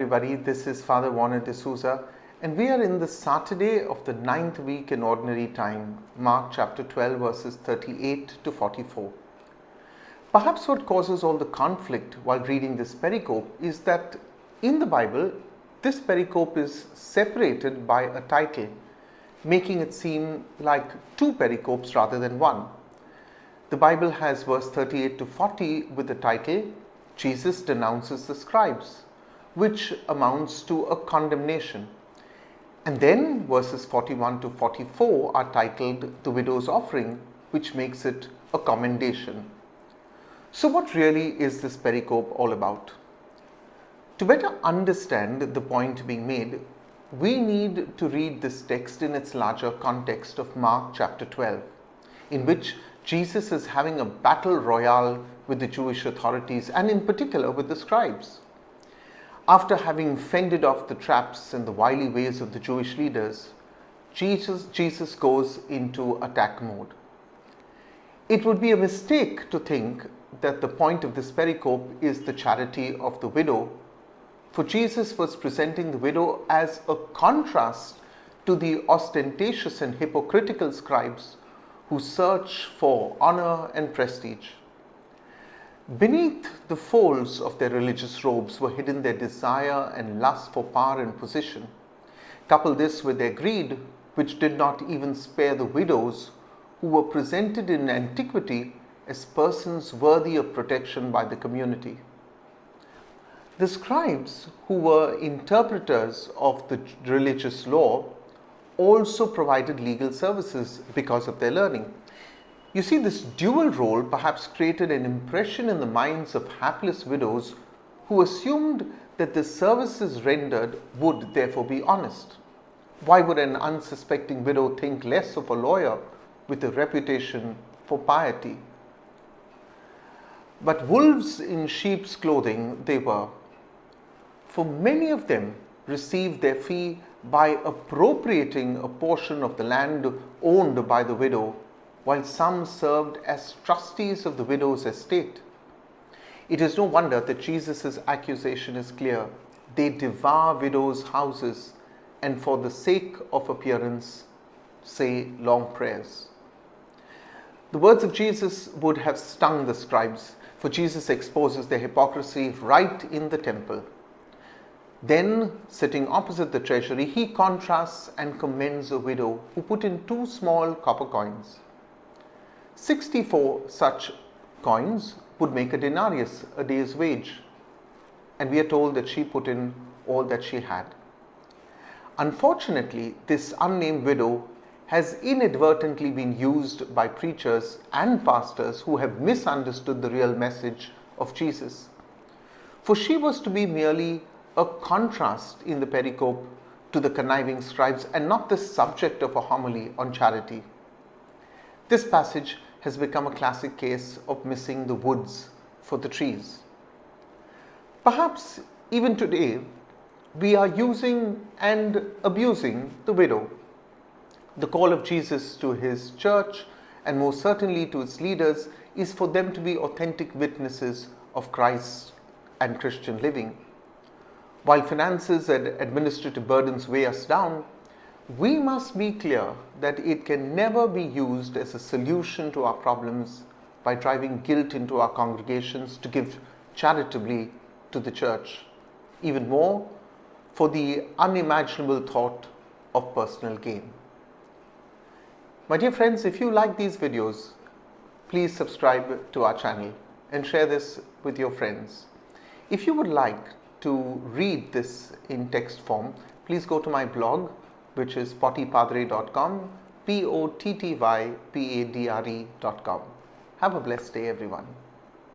Everybody, this is Father Warner D'Souza, and we are in the Saturday of the 9th week in Ordinary Time, Mark chapter 12, verses 38 to 44. Perhaps what causes all the conflict while reading this pericope is that in the Bible, this pericope is separated by a title, making it seem like two pericopes rather than one. The Bible has verse 38 to 40 with the title, Jesus Denounces the Scribes, which amounts to a condemnation. And then verses 41 to 44 are titled The Widow's Offering, which makes it a commendation. So what really is this pericope all about? To better understand the point being made, we need to read this text in its larger context of Mark chapter 12, in which Jesus is having a battle royale with the Jewish authorities and in particular with the scribes. After having fended off the traps and the wily ways of the Jewish leaders, Jesus goes into attack mode. It would be a mistake to think that the point of this pericope is the charity of the widow, for Jesus was presenting the widow as a contrast to the ostentatious and hypocritical scribes who search for honor and prestige. Beneath the folds of their religious robes were hidden their desire and lust for power and position. Couple this with their greed, which did not even spare the widows who were presented in antiquity as persons worthy of protection by the community. The scribes, who were interpreters of the religious law, also provided legal services because of their learning. You see, this dual role perhaps created an impression in the minds of hapless widows who assumed that the services rendered would therefore be honest. Why would an unsuspecting widow think less of a lawyer with a reputation for piety? But wolves in sheep's clothing they were. For many of them received their fee by appropriating a portion of the land owned by the widow, while some served as trustees of the widow's estate. It is no wonder that Jesus' accusation is clear. They devour widows' houses and for the sake of appearance say long prayers. The words of Jesus would have stung the scribes, for Jesus exposes their hypocrisy right in the temple. Then, sitting opposite the treasury, he contrasts and commends a widow who put in 2 small copper coins. 64 such coins would make a denarius, a day's wage, and we are told that she put in all that she had. Unfortunately, this unnamed widow has inadvertently been used by preachers and pastors who have misunderstood the real message of Jesus. For she was to be merely a contrast in the pericope to the conniving scribes and not the subject of a homily on charity. This passage has become a classic case of missing the woods for the trees. Perhaps even today, we are using and abusing the widow. The call of Jesus to his church, and most certainly to its leaders, is for them to be authentic witnesses of Christ and Christian living. While finances and administrative burdens weigh us down, we must be clear that it can never be used as a solution to our problems by driving guilt into our congregations to give charitably to the church. Even more, for the unimaginable thought of personal gain. My dear friends, if you like these videos, please subscribe to our channel and share this with your friends. If you would like to read this in text form, please go to my blog, which is pottypadre.com, pottypadre.com. Have a blessed day, everyone.